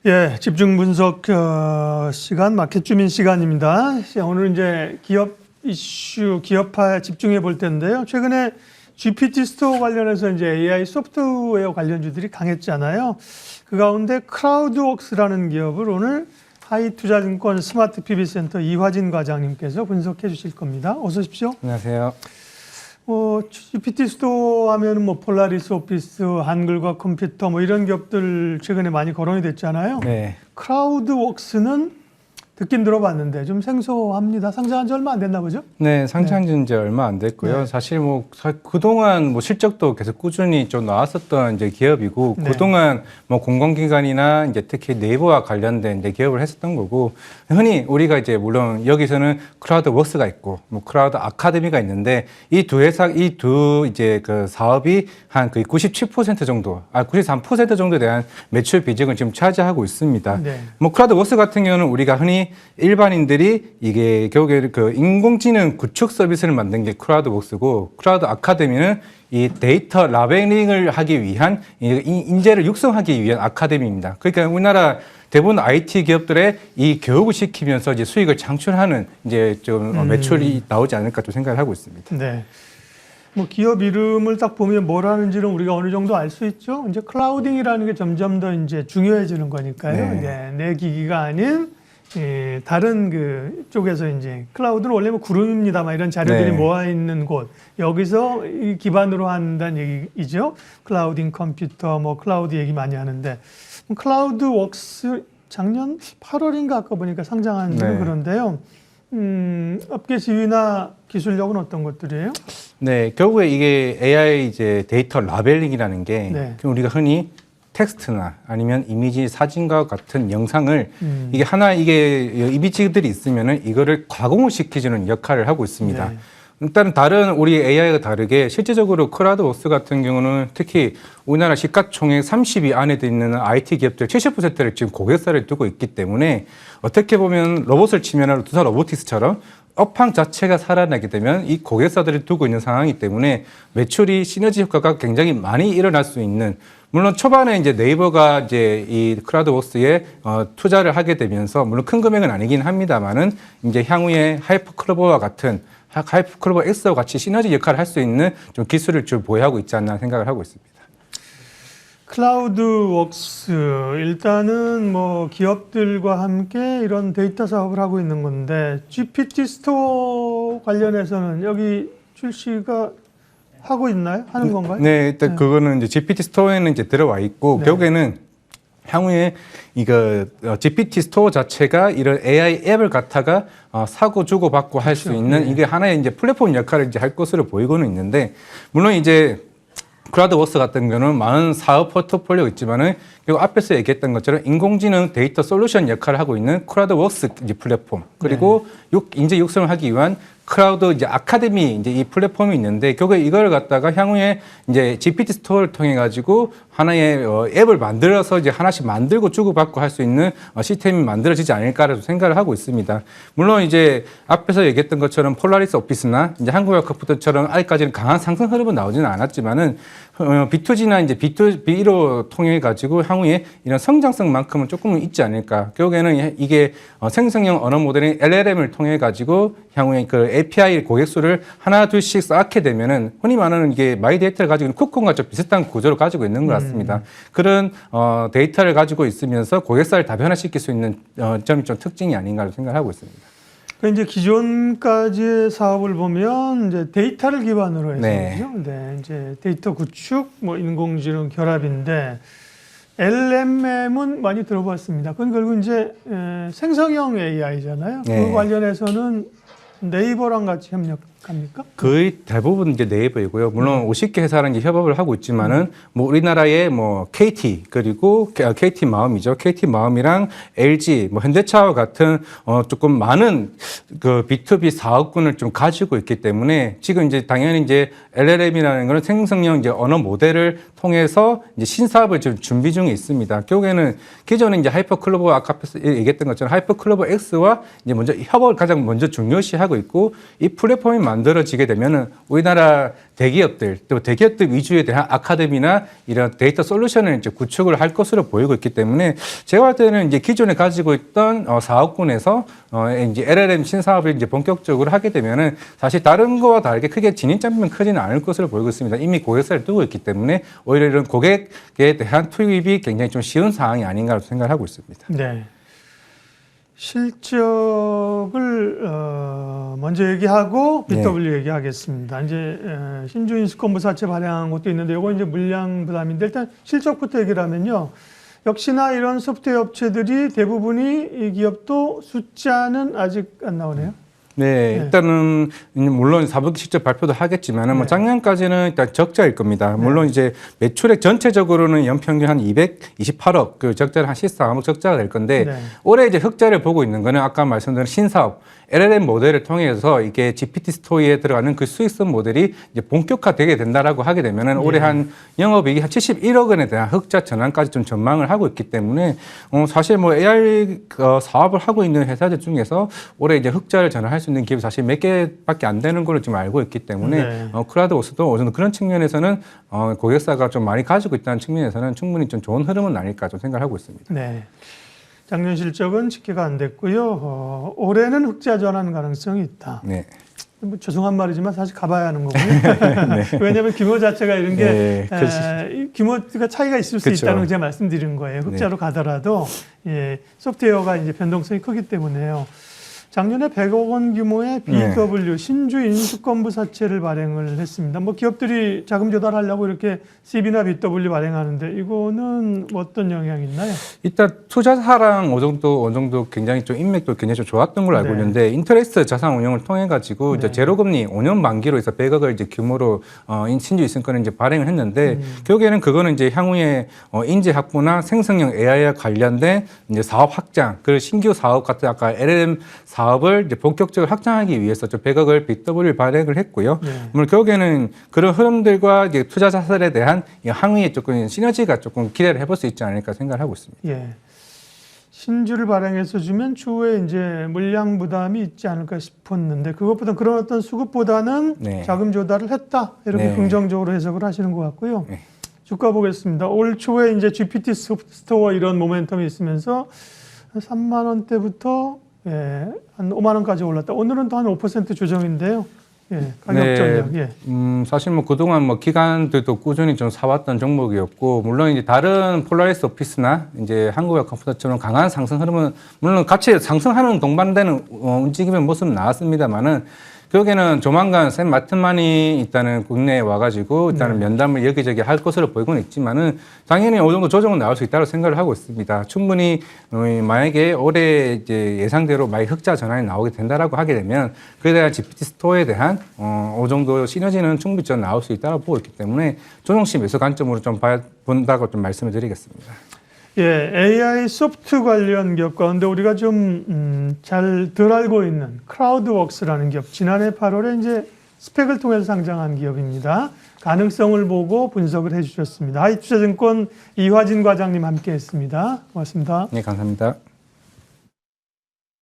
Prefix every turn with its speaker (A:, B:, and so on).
A: 예, 집중 분석 시간, 마켓 주민 시간입니다. 오늘 이제 기업 이슈, 기업화에 집중해 볼 텐데요. 최근에 GPT 스토어 관련해서 이제 AI 소프트웨어 관련주들이 강했잖아요. 그 가운데 크라우드웍스라는 기업을 오늘 하이투자증권 스마트 PB센터 이화진 과장님께서 분석해 주실 겁니다. 어서 오십시오.
B: 안녕하세요.
A: GPT 스토어 하면 폴라리스 오피스, 한글과 컴퓨터 이런 기업들 최근에 많이 거론이 됐잖아요.
B: 네.
A: 크라우드웍스는 듣긴 들어봤는데 좀 생소합니다. 상장한 지 얼마 안 됐나 보죠?
B: 네, 상장한 지 얼마 안 됐고요.
A: 네.
B: 사실 그동안 실적도 계속 꾸준히 좀 나왔었던 이제 기업이고,
A: 네.
B: 그동안 공공기관이나 이제 특히 네이버와 관련된 이제 기업을 했었던 거고, 흔히 우리가 이제 물론 여기서는 크라우드웍스가 있고, 크라우드 아카데미가 있는데, 이 두 이제 그 사업이 한 거의 97% 정도, 93% 정도에 대한 매출 비중을 지금 차지하고 있습니다.
A: 네.
B: 크라우드웍스 같은 경우는 우리가 흔히 일반인들이 이게 결국에 그 인공지능 구축 서비스를 만든 게 크라우드웍스고, 크라우드 아카데미는 이 데이터 라벨링을 하기 위한 인재를 육성하기 위한 아카데미입니다. 그러니까 우리나라 대부분 IT 기업들의 이 교육을 시키면서 이제 수익을 창출하는 이제 좀 매출이 나오지 않을까 좀 생각을 하고 있습니다.
A: 네. 기업 이름을 딱 보면 뭘 하는지는 우리가 어느 정도 알 수 있죠. 이제 클라우딩이라는 게 점점 더 이제 중요해지는 거니까요.
B: 네.
A: 네, 내 기기가 아닌 다른 그 쪽에서 이제 클라우드는 원래 구름입니다. 이런 자료들이
B: 네.
A: 모아 있는 곳 여기서 이 기반으로 한다는 얘기죠. 클라우딩 컴퓨터 클라우드 얘기 많이 하는데 클라우드웍스 작년 8월인가 아까 보니까 상장한 지는
B: 네.
A: 그런데요. 업계 지위나 기술력은 어떤 것들이에요?
B: 네, 결국에 이게 AI 이제 데이터 라벨링이라는 게
A: 네.
B: 우리가 흔히 텍스트나 아니면 이미지, 사진과 같은 영상을 이게 이미지들이 있으면은 이거를 가공을 시켜주는 역할을 하고 있습니다.
A: 네.
B: 일단 다른 우리 AI가 다르게 실제적으로 크라우드웍스 같은 경우는 특히 우리나라 시가총액 30위 안에 있는 IT 기업들 70%를 지금 고객사를 두고 있기 때문에 어떻게 보면 로봇을 치면 두사 로보틱스처럼 업황 자체가 살아나게 되면 이 고객사들을 두고 있는 상황이기 때문에 매출이 시너지 효과가 굉장히 많이 일어날 수 있는, 물론 초반에 이제 네이버가 이제 이 크라우드웍스에 투자를 하게 되면서 물론 큰 금액은 아니긴 합니다만은 이제 향후에 하이퍼클로버와 같은 하이퍼클로버 X와 같이 시너지 역할을 할 수 있는 좀 기술을 좀 보유하고 있지 않나 생각을 하고 있습니다.
A: 클라우드웍스 일단은 기업들과 함께 이런 데이터 사업을 하고 있는 건데 GPT 스토어 관련해서는 여기 출시가 하고 있나요? 하는 건가요?
B: 네, 일단 그거는 이제 GPT 스토어에는 이제 들어와 있고,
A: 네.
B: 결국에는 향후에 이거 GPT 스토어 자체가 이런 AI 앱을 갖다가 사고 주고 받고 할 수 있는 이게 하나의 이제 플랫폼 역할을 이제 할 것으로 보이고는 있는데, 물론 이제 크라우드웍스 같은 경우는 많은 사업 포트폴리오가 있지만은 그리고 앞에서 얘기했던 것처럼 인공지능 데이터 솔루션 역할을 하고 있는 크라우드웍스 이제 플랫폼, 그리고 인재 육성을 하기 위한 크라우드 이제 아카데미 이제 이 플랫폼이 있는데, 결국에 이걸 갖다가 향후에 이제 GPT 스토어를 통해 가지고 하나의 앱을 만들어서 이제 하나씩 만들고 주고받고 할 수 있는 시스템이 만들어지지 않을까라고 생각을 하고 있습니다. 물론 이제 앞에서 얘기했던 것처럼 폴라리스 오피스나 이제 한국과 컴퓨터처럼 아직까지는 강한 상승 흐름은 나오지는 않았지만은 B2G나 이제 B2B로 통해 가지고 향후에 이런 성장성만큼은 조금은 있지 않을까. 결국에는 이게 생성형 언어 모델인 LLM을 통해 가지고 향후에 그 API 고객 수를 하나 둘씩 쌓게 되면은 흔히 말하는 이게 마이데이터를 가지고 있는 쿠폰과 좀 비슷한 구조를 가지고 있는 것 같습니다. 그런 데이터를 가지고 있으면서 고객사를 다변화시킬 수 있는 점이 좀 특징이 아닌가 생각하고 있습니다.
A: 이제 기존까지의 사업을 보면 이제 데이터를 기반으로 해서
B: 네.
A: 그죠? 네, 이제 데이터 구축, 인공지능 결합인데 LLM은 많이 들어봤습니다. 그건 결국 이제 생성형 AI잖아요.
B: 네.
A: 그 관련해서는 네이버랑 같이 협력합니까?
B: 거의 대부분 이제 네이버이고요. 물론 50개 회사랑 이제 협업을 하고 있지만은 우리나라의 KT 그리고 KT 마음이죠. KT 마음이랑 LG, 현대차와 같은 조금 많은 그 B2B 사업군을 좀 가지고 있기 때문에 지금 이제 당연히 이제 LLM이라는 거는 생성형 이제 언어 모델을 통해서 이제 신사업을 지금 준비 중에 있습니다. 결국에는 기존에 이제 하이퍼클로버 아까 얘기했던 것처럼 하이퍼클로버 X와 이제 먼저 협업을 가장 먼저 중요시하고 있고, 이 플랫폼이 만들어지게 되면은 우리나라 대기업들 또 대기업들 위주에 대한 아카데미나 이런 데이터 솔루션을 이제 구축을 할 것으로 보이고 있기 때문에 제가 볼 때는 이제 기존에 가지고 있던 사업군에서 이제 LLM 신사업을 이제 본격적으로 하게 되면은 사실 다른 거와 다르게 크게 진입장벽은 크지는 않을 것으로 보이고 있습니다. 이미 고객사를 두고 있기 때문에 오히려 이런 고객에 대한 투입이 굉장히 좀 쉬운 상황이 아닌가 생각을 하고 있습니다.
A: 네. 실적을 먼저 얘기하고 BW 얘기하겠습니다. 이제 신주 인수권부사채 발행한 것도 있는데 이거 이제 물량 부담인데 일단 실적부터 얘기를 하면요. 역시나 이런 소프트웨어 업체들이 대부분이 이 기업도 숫자는 아직 안 나오네요.
B: 네, 일단은 물론 사분기 실적 발표도 하겠지만은 뭐 작년까지는 일단 적자일 겁니다. 물론 이제 매출액 전체적으로는 연평균 한 228억 그 적자를 한 14억 적자가 될 건데 올해 이제 흑자를 보고 있는 거는 아까 말씀드린 신사업 LLM 모델을 통해서 이게 GPT 스토어에 들어가는 그 수익성 모델이 이제 본격화되게 된다라고 하게 되면은 올해 한 영업이익이 한 71억 원에 대한 흑자 전환까지 좀 전망을 하고 있기 때문에 사실 뭐 AI 사업을 하고 있는 회사들 중에서 올해 이제 흑자를 전환할 수 있는 기업이 사실 몇 개밖에 안 되는 걸로 지금 알고 있기 때문에 클라우드워스도 어느 정도 그런 측면에서는 고객사가 좀 많이 가지고 있다는 측면에서는 충분히 좀 좋은 흐름은 아닐까 좀 생각을 하고 있습니다.
A: 네. 작년 실적은 집계가 안 됐고요. 올해는 흑자 전환 가능성이 있다.
B: 네.
A: 뭐 죄송한 말이지만 사실 가봐야 하는 거고요. 네. 왜냐하면 규모 자체가 이런 게 규모가 차이가 있을 수 있다는 걸 제가 말씀드린 거예요. 흑자로 가더라도 소프트웨어가 이제 변동성이 크기 때문에요. 작년에 100억 원 규모의 BW 신주 인수권부 사채를 발행을 했습니다. 뭐 기업들이 자금 조달하려고 이렇게 CB나 BW 발행하는데 이거는 어떤 영향이 있나요?
B: 일단 투자사랑 어느 정도 굉장히 좀 인맥도 굉장히 좀 좋았던 걸로 알고 있는데 인터레스트 자산 운용을 통해 가지고 이제 제로금리 5년 만기로 해서 100억을 이제 규모로 신주 인수권을 이제 발행을 했는데 결국에는 그거는 이제 향후에 인재 확보나 생성형 AI와 관련된 이제 사업 확장, 그리고 신규 사업 같은 아까 LLM 사업을 이제 본격적으로 확장하기 위해서 100억을 BW 발행을 했고요. 물론 결국에는 그런 흐름들과 이제 투자자들에 대한 향후에 조금 시너지가 조금 기대를 해볼 수 있지 않을까 생각을 하고 있습니다.
A: 예. 신주를 발행해서 주면 추후에 이제 물량 부담이 있지 않을까 싶었는데 그것보다 그런 어떤 수급보다는 자금 조달을 했다 이렇게 긍정적으로 해석을 하시는 것 같고요. 주가 보겠습니다. 올 초에 이제 GPT 스토어 이런 모멘텀이 있으면서 3만 원대부터 한 5만 원까지 올랐다. 오늘은 또 한 5% 조정인데요. 가격 전략.
B: 사실 뭐 그동안 뭐 기관들도 꾸준히 좀 사왔던 종목이었고, 물론 이제 다른 폴라리스 오피스나 이제 한국의 컴퓨터처럼 강한 상승 흐름은 물론 같이 상승하는 동반되는 움직임의 모습은 나왔습니다만은 결국에는 조만간 샘 마트만이 일단은 국내에 와가지고 일단은 면담을 여기저기 할 것으로 보이고는 있지만은 당연히 어느 정도 조정은 나올 수 있다고 생각을 하고 있습니다. 충분히 만약에 올해 이제 예상대로 많이 흑자 전환이 나오게 된다라고 하게 되면 그에 대한 GPT 스토어에 대한 어느 정도 시너지는 충분히 좀 나올 수 있다고 보고 있기 때문에 조정시 매수 관점으로 좀 본다고 좀 말씀을 드리겠습니다.
A: AI 소프트 관련 기업 가운데 우리가 좀 잘 덜 알고 있는 크라우드웍스라는 기업, 지난해 8월에 이제 스펙을 통해서 상장한 기업입니다. 가능성을 보고 분석을 해주셨습니다. 하이투자증권 이화진 과장님 함께했습니다. 고맙습니다.
B: 네, 감사합니다.